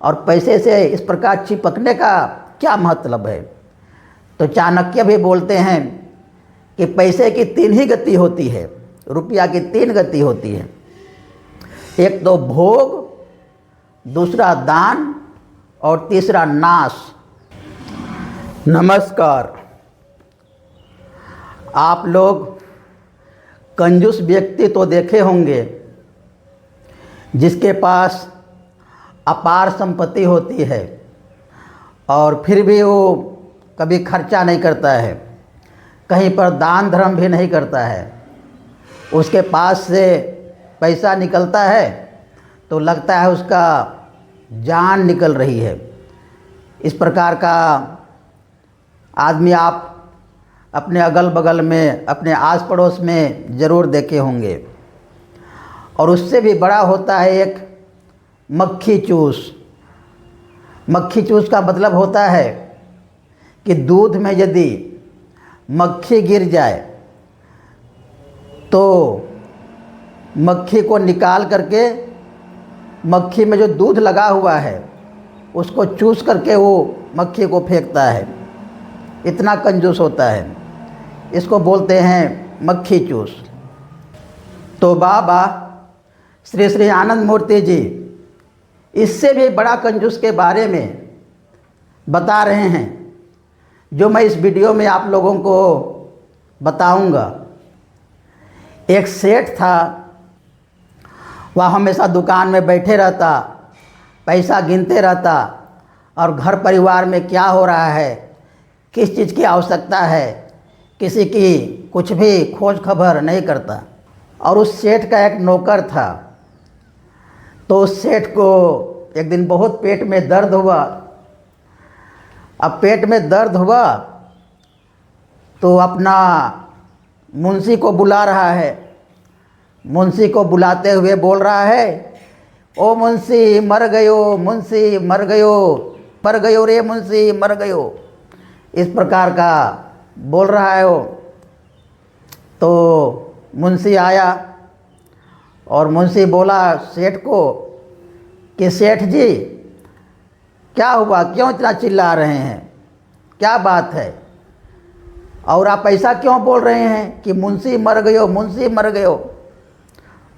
और पैसे से इस प्रकार चिपकने का क्या मतलब है। तो चाणक्य भी बोलते हैं कि पैसे की तीन ही गति होती है, रुपया की तीन गति होती है। एक तो भोग, दूसरा दान और तीसरा नाश। नमस्कार। आप लोग कंजूस व्यक्ति तो देखे होंगे जिसके पास अपार संपत्ति होती है और फिर भी वो कभी खर्चा नहीं करता है, कहीं पर दान धर्म भी नहीं करता है। उसके पास से पैसा निकलता है तो लगता है उसका जान निकल रही है। इस प्रकार का आदमी आप अपने अगल बगल में, अपने आस पड़ोस में ज़रूर देखे होंगे। और उससे भी बड़ा होता है एक मक्खी चूस। मक्खी चूस का मतलब होता है कि दूध में यदि मक्खी गिर जाए तो मक्खी को निकाल करके मक्खी में जो दूध लगा हुआ है उसको चूस करके वो मक्खी को फेंकता है। इतना कंजूस होता है, इसको बोलते हैं मक्खी चूस। तो बाबा श्री श्री आनंद मूर्ति जी इससे भी बड़ा कंजूस के बारे में बता रहे हैं, जो मैं इस वीडियो में आप लोगों को बताऊंगा। एक सेठ था, वह हमेशा दुकान में बैठे रहता, पैसा गिनते रहता और घर परिवार में क्या हो रहा है, किस चीज़ की आवश्यकता है, किसी की कुछ भी खोज खबर नहीं करता। और उस सेठ का एक नौकर था। तो उस सेठ को एक दिन बहुत पेट में दर्द हुआ। अब पेट में दर्द हुआ तो अपना मुंशी को बुला रहा है। मुंशी को बुलाते हुए बोल रहा है, ओ मुंशी मर गयो, मुंशी मर गयो, मर गयो रे मुंशी मर गयो। इस प्रकार का बोल रहा है वो। तो मुंशी आया और मुंशी बोला सेठ को कि सेठ जी क्या हुआ, क्यों इतना चिल्ला रहे हैं, क्या बात है, और आप ऐसा क्यों बोल रहे हैं कि मुंशी मर गयो, मुंशी मर गयो।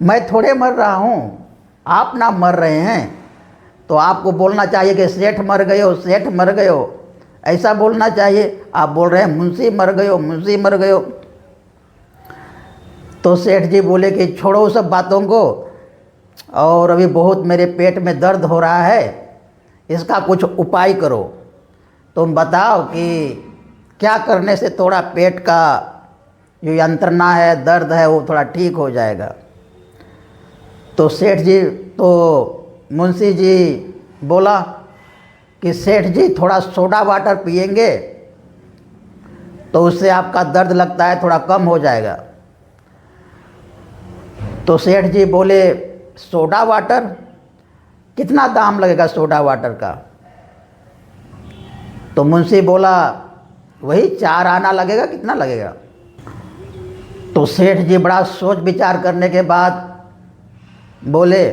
मैं थोड़े मर रहा हूँ, आप ना मर रहे हैं तो आपको बोलना चाहिए कि सेठ मर गयो, सेठ मर गयो, ऐसा बोलना चाहिए। आप बोल रहे हैं मुंशी मर गयो, मुंशी मर गयो। तो सेठ जी बोले कि छोड़ो सब बातों को, और अभी बहुत मेरे पेट में दर्द हो रहा है, इसका कुछ उपाय करो। तुम बताओ कि क्या करने से थोड़ा पेट का जो यंत्रणा है, दर्द है, वो थोड़ा ठीक हो जाएगा। तो सेठ जी, तो मुंशी जी बोला कि सेठ जी थोड़ा सोडा वाटर पिएंगे तो उससे आपका दर्द लगता है थोड़ा कम हो जाएगा। तो सेठ जी बोले सोडा वाटर, कितना दाम लगेगा सोडा वाटर का। तो मुंशी बोला वही 4 आना लगेगा, कितना लगेगा। तो सेठ जी बड़ा सोच विचार करने के बाद बोले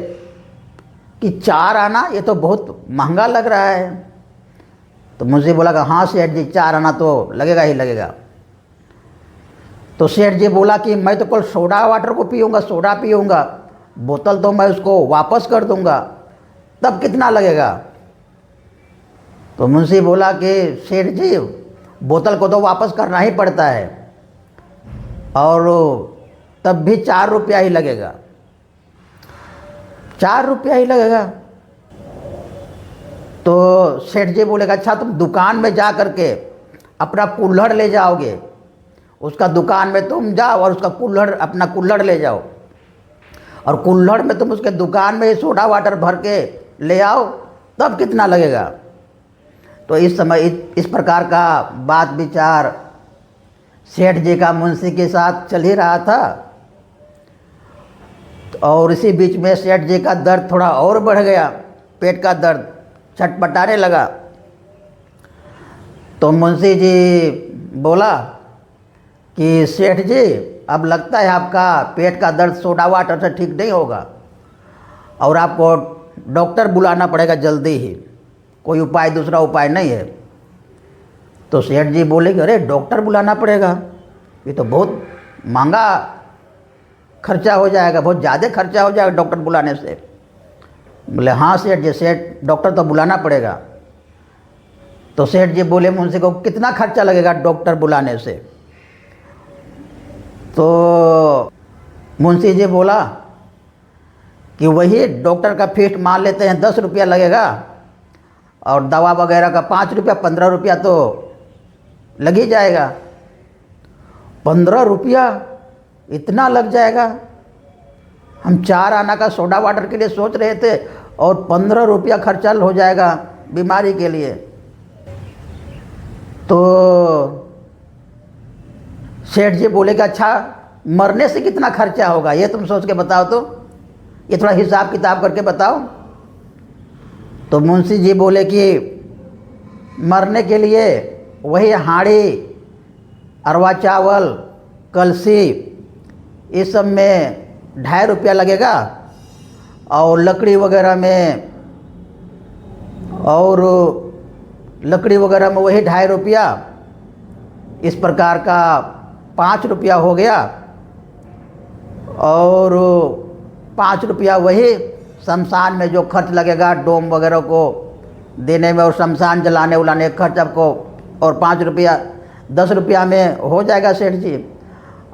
कि 4 आना, ये तो बहुत महंगा लग रहा है। तो मुंशी बोला कि हाँ सेठ जी 4 आना तो लगेगा ही लगेगा। तो सेठ जी बोला कि मैं तो कल सोडा वाटर को पीऊँगा, सोडा पीऊँगा, बोतल तो मैं उसको वापस कर दूँगा, तब कितना लगेगा। तो मुंशी बोला कि सेठ जी बोतल को तो वापस करना ही पड़ता है और तब भी 4 रुपया ही लगेगा, 4 रुपया ही लगेगा। तो सेठ जी बोलेगा अच्छा तुम दुकान में जा करके अपना कुल्हड़ ले जाओगे, उसका दुकान में तुम जाओ और उसका कुल्हड़, अपना कुल्हड़ ले जाओ और कुल्हड़ में तुम उसके दुकान में सोडा वाटर भर के ले आओ, तब कितना लगेगा। तो इस समय इस प्रकार का बात विचार सेठ जी का मुंशी के साथ चल ही रहा था। और इसी बीच में सेठ जी का दर्द थोड़ा और बढ़ गया, पेट का दर्द छटपटाने लगा। तो मुंशी जी बोला कि सेठ जी अब लगता है आपका पेट का दर्द सोडा वाटर से ठीक नहीं होगा और आपको डॉक्टर बुलाना पड़ेगा जल्दी ही, कोई उपाय दूसरा उपाय नहीं है। तो सेठ जी बोले कि अरे डॉक्टर बुलाना पड़ेगा, ये तो बहुत महंगा खर्चा हो जाएगा, बहुत ज़्यादा खर्चा हो जाएगा डॉक्टर बुलाने से। बोले हाँ सेठ जी, सेठ डॉक्टर तो बुलाना पड़ेगा। तो सेठ जी बोले मुंशी को कितना खर्चा लगेगा डॉक्टर बुलाने से? तो मुंशी जी बोला कि वही डॉक्टर का फीस मान लेते हैं 10 रुपया लगेगा, और दवा वगैरह का 5 रुपया 15 रुपया तो लग ही जाएगा। 15 रुपया इतना लग जाएगा? हम 4 आना का सोडा वाटर के लिए सोच रहे थे और 15 रुपया खर्चा हो जाएगा बीमारी के लिए। तो सेठ जी बोले कि अच्छा मरने से कितना खर्चा होगा ये तुम सोच के बताओ, तो ये थोड़ा हिसाब किताब करके बताओ। तो मुंशी जी बोले कि मरने के लिए वही हांडी, अरवा चावल, कलसी, इस सब में 2.5 रुपया लगेगा, और लकड़ी वगैरह में वही 2.5 रुपया, इस प्रकार का 5 रुपया हो गया, और 5 रुपया वही शमशान में जो खर्च लगेगा डोम वगैरह को देने में और शमशान जलाने उलाने का खर्च आपको, और 5 रुपया 10 रुपया में हो जाएगा सेठ जी।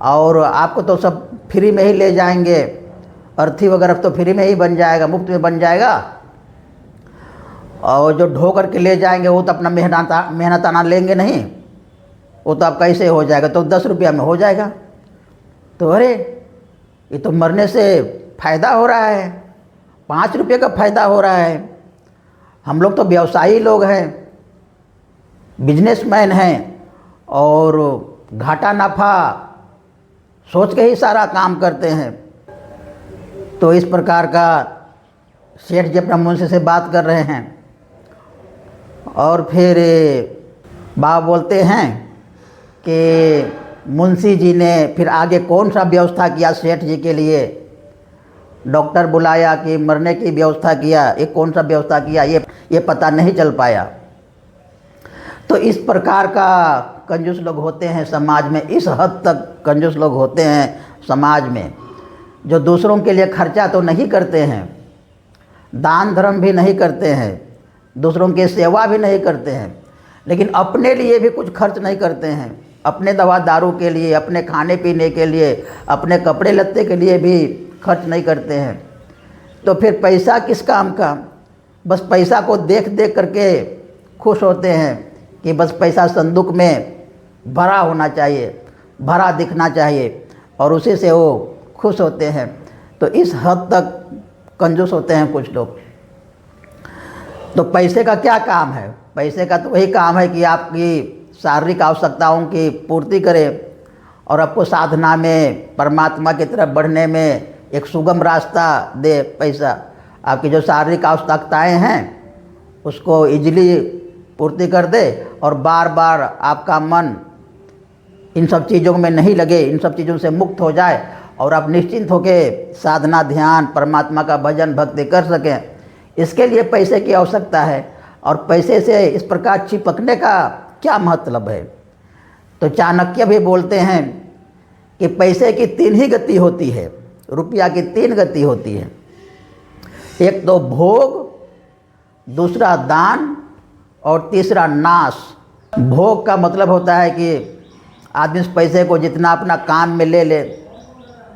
और आपको तो सब फ्री में ही ले जाएंगे, अर्थी वगैरह तो फ्री में ही बन जाएगा, मुफ्त में बन जाएगा, और जो ढो करके ले जाएंगे वो तो अपना मेहनताना लेंगे नहीं, वो तो आप कैसे हो जाएगा, तो 10 रुपया में हो जाएगा। तो अरे ये तो मरने से फ़ायदा हो रहा है, 5 रुपये का फ़ायदा हो रहा है। हम लोग तो व्यवसायी लोग हैं, बिजनेसमैन हैं, और घाटा नफ़ा सोच के ही सारा काम करते हैं। तो इस प्रकार का सेठ जी अपना मुंशी से बात कर रहे हैं। और फिर बाबा बोलते हैं कि मुंशी जी ने फिर आगे कौन सा व्यवस्था किया सेठ जी के लिए, डॉक्टर बुलाया कि मरने की व्यवस्था किया, ये कौन सा व्यवस्था किया ये पता नहीं चल पाया। तो इस प्रकार का कंजूस लोग होते हैं समाज में, इस हद तक कंजूस लोग होते हैं समाज में, जो दूसरों के लिए खर्चा तो नहीं करते हैं, दान धर्म भी नहीं करते हैं, दूसरों की सेवा भी नहीं करते हैं, लेकिन अपने लिए भी कुछ खर्च नहीं करते हैं, अपने दवा दारू के लिए, अपने खाने पीने के लिए, अपने कपड़े लत्ते के लिए भी खर्च नहीं करते हैं। तो फिर पैसा किस काम का? बस पैसा को देख देख करके खुश होते हैं कि बस पैसा संदूक में भरा होना चाहिए, भरा दिखना चाहिए, और उसी से वो खुश होते हैं। तो इस हद तक कंजूस होते हैं कुछ लोग। तो पैसे का क्या काम है? पैसे का तो वही काम है कि आपकी शारीरिक आवश्यकताओं की पूर्ति करे, और आपको साधना में परमात्मा की तरफ बढ़ने में एक सुगम रास्ता दे। पैसा आपकी जो शारीरिक आवश्यकताएं हैं उसको इजीली पूर्ति कर दे, और बार बार आपका मन इन सब चीज़ों में नहीं लगे, इन सब चीज़ों से मुक्त हो जाए, और आप निश्चिंत होकर साधना, ध्यान, परमात्मा का भजन भक्ति कर सकें। इसके लिए पैसे की आवश्यकता है। और पैसे से इस प्रकार चिपकने का क्या मतलब है? तो चाणक्य भी बोलते हैं कि पैसे की 3 ही गति होती है, रुपया की 3 गति होती है। एक तो भोग, दूसरा दान, और तीसरा नाश। भोग का मतलब होता है कि आदमी इस पैसे को जितना अपना काम में ले ले,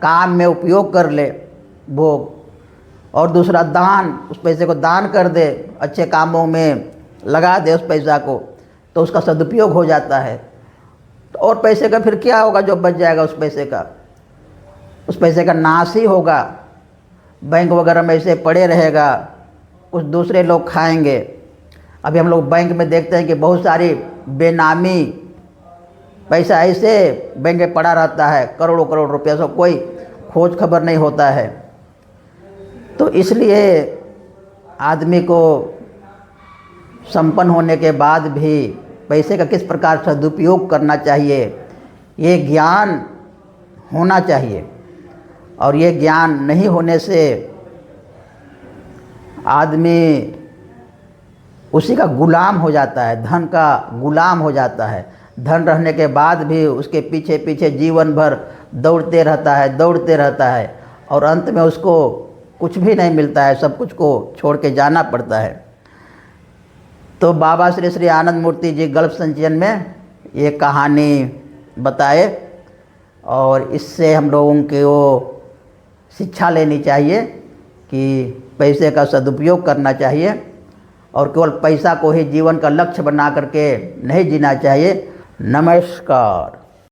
काम में उपयोग कर ले, भोग। और दूसरा दान, उस पैसे को दान कर दे, अच्छे कामों में लगा दे उस पैसा को, तो उसका सदुपयोग हो जाता है। तो और पैसे का फिर क्या होगा जो बच जाएगा उस पैसे का? उस पैसे का नाश ही होगा, बैंक वगैरह में ऐसे पड़े रहेगा, कुछ दूसरे लोग खाएंगे। अभी हम लोग बैंक में देखते हैं कि बहुत सारी बेनामी पैसा ऐसे बैंक में पड़ा रहता है, करोड़ों करोड़ रुपया, सब कोई खोज खबर नहीं होता है। तो इसलिए आदमी को संपन्न होने के बाद भी पैसे का किस प्रकार सदुपयोग करना चाहिए, ये ज्ञान होना चाहिए। और ये ज्ञान नहीं होने से आदमी उसी का गुलाम हो जाता है, धन का गुलाम हो जाता है। धन रहने के बाद भी उसके पीछे पीछे जीवन भर दौड़ते रहता है और अंत में उसको कुछ भी नहीं मिलता है, सब कुछ को छोड़ के जाना पड़ता है। तो बाबा श्री श्री आनंद मूर्ति जी गल्फ संचयन में ये कहानी बताए और इससे हम लोगों को शिक्षा लेनी चाहिए कि पैसे का सदुपयोग करना चाहिए और केवल पैसा को ही जीवन का लक्ष्य बना करके नहीं जीना चाहिए। नमस्कार।